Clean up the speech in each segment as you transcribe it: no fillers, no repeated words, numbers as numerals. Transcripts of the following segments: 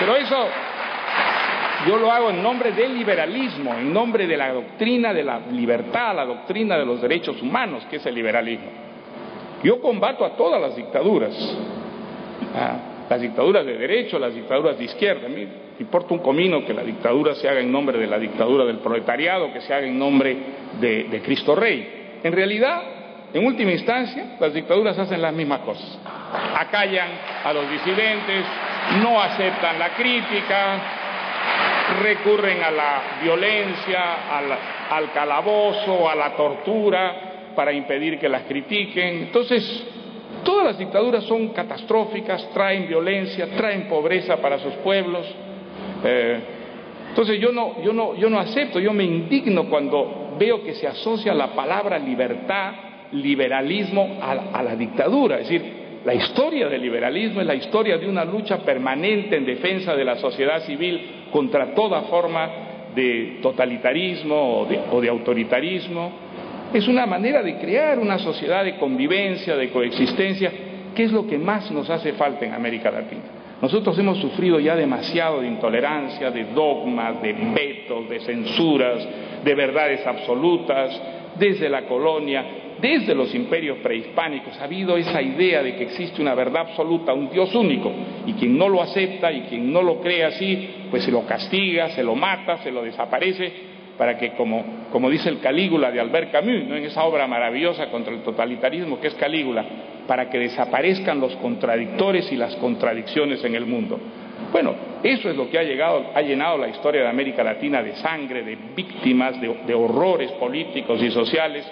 Pero eso yo lo hago en nombre del liberalismo, en nombre de la doctrina de la libertad, la doctrina de los derechos humanos, que es el liberalismo. Yo combato a todas las dictaduras, las dictaduras de derecho, las dictaduras de izquierda. A mí me importa un comino que la dictadura se haga en nombre de la dictadura del proletariado, que se haga en nombre de Cristo Rey. En realidad, en última instancia, las dictaduras hacen las mismas cosas. Acallan a los disidentes, no aceptan la crítica, recurren a la violencia, al calabozo, a la tortura, para impedir que las critiquen. Entonces, todas las dictaduras son catastróficas, traen violencia, traen pobreza para sus pueblos. Entonces yo no acepto, yo me indigno cuando veo que se asocia la palabra libertad, liberalismo a la dictadura. Es decir, la historia del liberalismo es la historia de una lucha permanente en defensa de la sociedad civil contra toda forma de totalitarismo o de autoritarismo. Es una manera de crear una sociedad de convivencia, de coexistencia, que es lo que más nos hace falta en América Latina. Nosotros hemos sufrido ya demasiado de intolerancia, de dogmas, de vetos, de censuras, de verdades absolutas, desde la colonia, desde los imperios prehispánicos. Ha habido esa idea de que existe una verdad absoluta, un Dios único, y quien no lo acepta y quien no lo cree así, pues se lo castiga, se lo mata, se lo desaparece, para que, como dice el Calígula de Albert Camus, ¿no?, en esa obra maravillosa contra el totalitarismo que es Calígula, para que desaparezcan los contradictores y las contradicciones en el mundo. Bueno, eso es lo que ha llenado la historia de América Latina de sangre, de víctimas, de horrores políticos y sociales.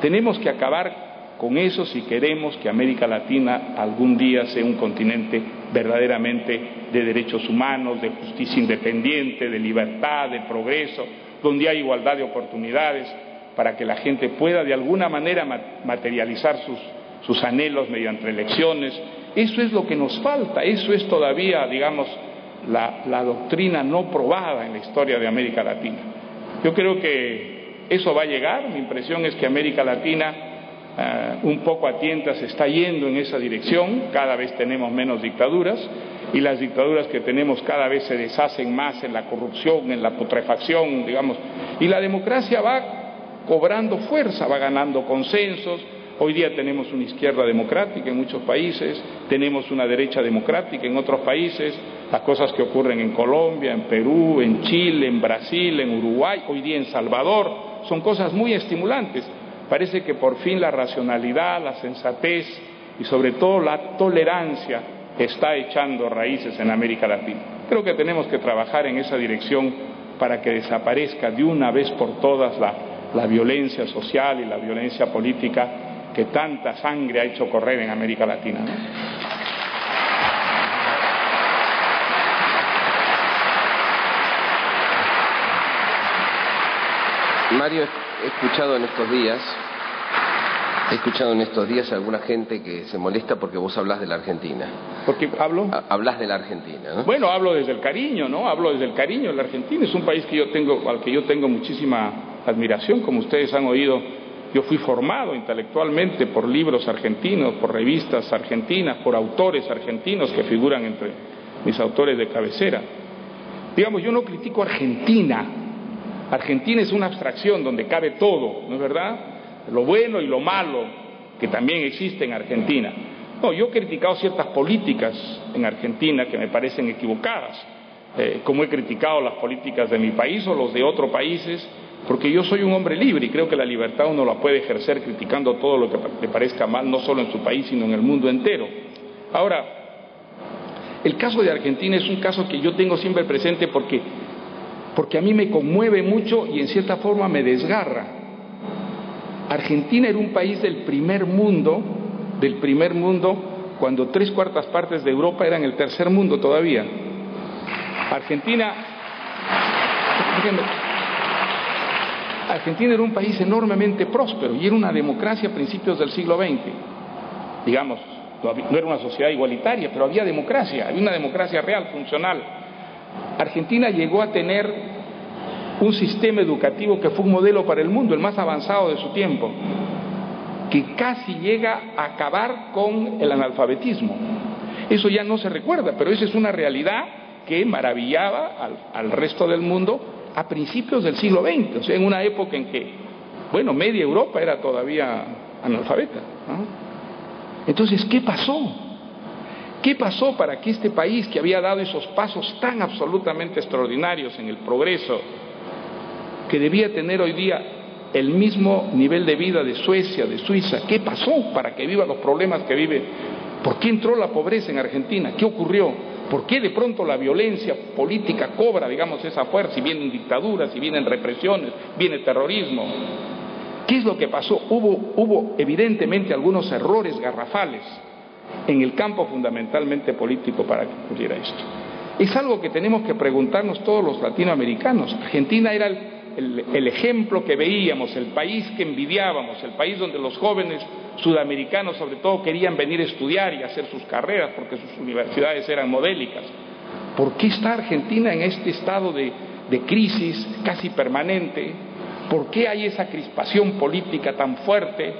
Tenemos que acabar con eso si queremos que América Latina algún día sea un continente verdaderamente de derechos humanos, de justicia independiente, de libertad, de progreso, donde hay igualdad de oportunidades, para que la gente pueda de alguna manera materializar sus anhelos mediante elecciones. Eso es lo que nos falta, eso es todavía, digamos, la doctrina no probada en la historia de América Latina. Yo creo que eso va a llegar. Mi impresión es que América Latina un poco a tientas está yendo en esa dirección. Cada vez tenemos menos dictaduras, y las dictaduras que tenemos cada vez se deshacen más en la corrupción, en la putrefacción, digamos, y la democracia va cobrando fuerza, va ganando consensos. Hoy día tenemos una izquierda democrática en muchos países, tenemos una derecha democrática en otros países. Las cosas que ocurren en Colombia, en Perú, en Chile, en Brasil, en Uruguay, hoy día en Salvador, son cosas muy estimulantes. Parece que por fin la racionalidad, la sensatez y sobre todo la tolerancia está echando raíces en América Latina. Creo que tenemos que trabajar en esa dirección para que desaparezca de una vez por todas la violencia social y la violencia política que tanta sangre ha hecho correr en América Latina, ¿no? Mario, he escuchado en estos días a alguna gente que se molesta porque vos hablas de la Argentina. ¿Por qué hablo? Hablas de la Argentina, ¿no? Bueno, hablo desde el cariño, ¿no? Hablo desde el cariño. La Argentina es un país al que yo tengo muchísima admiración. Como ustedes han oído, yo fui formado intelectualmente por libros argentinos, por revistas argentinas, por autores argentinos que figuran entre mis autores de cabecera. Digamos, yo no critico Argentina. Argentina es una abstracción donde cabe todo, ¿no es verdad? Lo bueno y lo malo que también existe en Argentina. No, yo he criticado ciertas políticas en Argentina que me parecen equivocadas, como he criticado las políticas de mi país o los de otros países, porque yo soy un hombre libre y creo que la libertad uno la puede ejercer criticando todo lo que le parezca mal, no solo en su país, sino en el mundo entero. Ahora, el caso de Argentina es un caso que yo tengo siempre presente porque a mí me conmueve mucho y en cierta forma me desgarra. Argentina era un país del primer mundo, cuando 3/4 partes de Europa eran el tercer mundo todavía. Argentina era un país enormemente próspero y era una democracia a principios del siglo XX. Digamos, no era una sociedad igualitaria, pero había democracia, había una democracia real, funcional. Argentina llegó a tener un sistema educativo que fue un modelo para el mundo, el más avanzado de su tiempo, que casi llega a acabar con el analfabetismo. Eso ya no se recuerda, pero esa es una realidad que maravillaba al resto del mundo a principios del siglo XX, o sea, en una época en que, bueno, media Europa era todavía analfabeta, ¿no? Entonces, ¿qué pasó? ¿Qué pasó para que este país que había dado esos pasos tan absolutamente extraordinarios en el progreso, que debía tener hoy día el mismo nivel de vida de Suecia, de Suiza, qué pasó para que viva los problemas que vive? ¿Por qué entró la pobreza en Argentina? ¿Qué ocurrió? ¿Por qué de pronto la violencia política cobra, digamos, esa fuerza? Si vienen dictaduras, si vienen represiones, viene terrorismo. ¿Qué es lo que pasó? Hubo evidentemente algunos errores garrafales en el campo fundamentalmente político para que ocurriera esto. Es algo que tenemos que preguntarnos todos los latinoamericanos. Argentina era el ejemplo que veíamos, el país que envidiábamos, el país donde los jóvenes sudamericanos sobre todo querían venir a estudiar y hacer sus carreras porque sus universidades eran modélicas. ¿Por qué está Argentina en este estado de crisis casi permanente? ¿Por qué hay esa crispación política tan fuerte?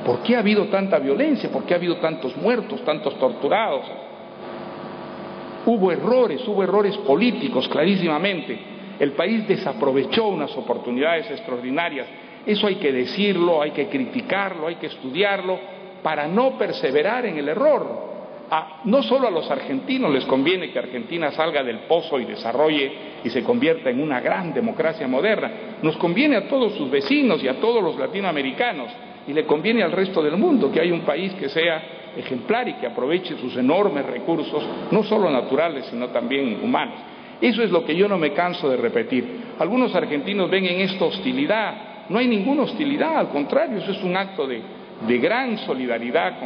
¿Por qué ha habido tanta violencia? ¿Por qué ha habido tantos muertos, tantos torturados? Hubo errores políticos clarísimamente. El país desaprovechó unas oportunidades extraordinarias. Eso hay que decirlo, hay que criticarlo, hay que estudiarlo para no perseverar en el error. No solo a los argentinos les conviene que Argentina salga del pozo y desarrolle y se convierta en una gran democracia moderna, nos conviene a todos sus vecinos y a todos los latinoamericanos, y le conviene al resto del mundo que haya un país que sea ejemplar y que aproveche sus enormes recursos, no solo naturales, sino también humanos. Eso es lo que yo no me canso de repetir. Algunos argentinos ven en esto hostilidad. No hay ninguna hostilidad, al contrario, eso es un acto de gran solidaridad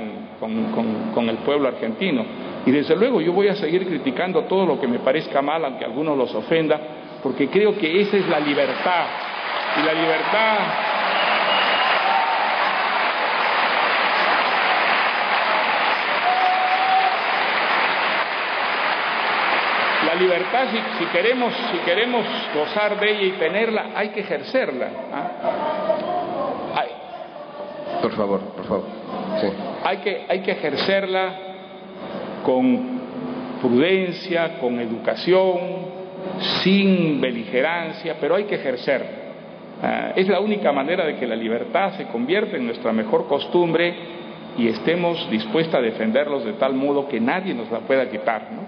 con el pueblo argentino. Y desde luego yo voy a seguir criticando todo lo que me parezca mal, aunque a algunos los ofenda, porque creo que esa es la libertad. Y la libertad... La libertad, si queremos gozar de ella y tenerla, hay que ejercerla. Por favor. Sí. Hay que ejercerla con prudencia, con educación, sin beligerancia, pero hay que ejercerla. Es la única manera de que la libertad se convierta en nuestra mejor costumbre y estemos dispuestos a defenderlos de tal modo que nadie nos la pueda quitar, ¿no?